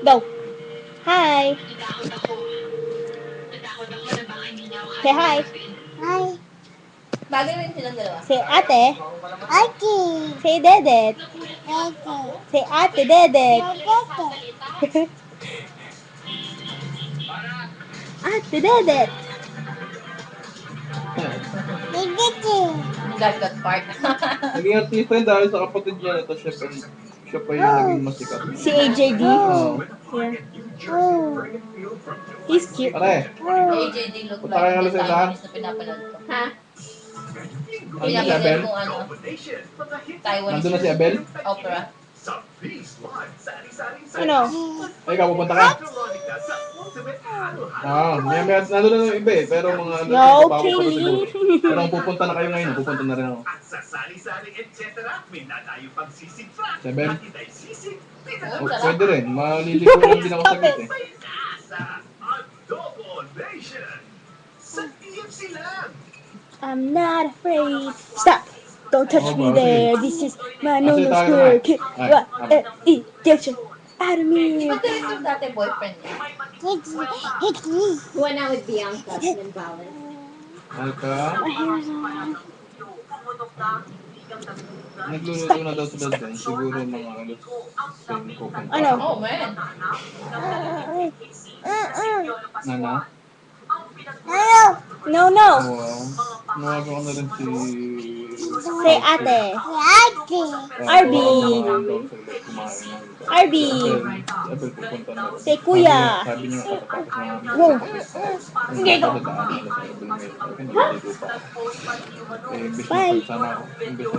Go. Hi. Say hi. Hi. Bagay rin silang dalawa. Say ate. Ate. Say dedet. Ate. Say ate dedet. Ate. Ate dedet. Ate. Got that part. Naging artista yun dahil sa kapatid niya. Ito siya pa yung naging masikat. Si AJD. Oo. Yeah. Oh. He's cute. Pare, AJD look punta kayo like sa yung ilahan. Taiwanese na pinapanood ko. Ha? Nandun si Abel? Pinapanood kong ano, Taiwanese Nandun na si Abel? opera. Ano? Ay, ikaw pupunta ka? May nandun na yung iba eh. Pero mga No, pabago pa rin Katie. siguro. Pero kung pupunta na kayo ngayon, pupunta na rin ako. Si Abel? Oh, pwede rin. Maliligo lang din ako sa gate eh. I'm not afraid. Stop. Don't touch Oh, me okay. there. This is my Kasi nose tayo squirt. naman. What? Ay, Injection. Out of me. Di ba rin yung dati boyfriend niya? Hickey. Went out with Bianca and Valid. Alka. Nagluluto na daw sila doon. Siguro mga alas 5 ko. Ano? Oh man. Nana? Hello. No, no. Wow. Nawagan ko na rin si... Say ate. Ate. Arby. Arby. Abel pupunta na rin. Say kuya. Sabi niya katatapos na Wow. Hindi ko. Bye. Bye. Sana ako. Imbes na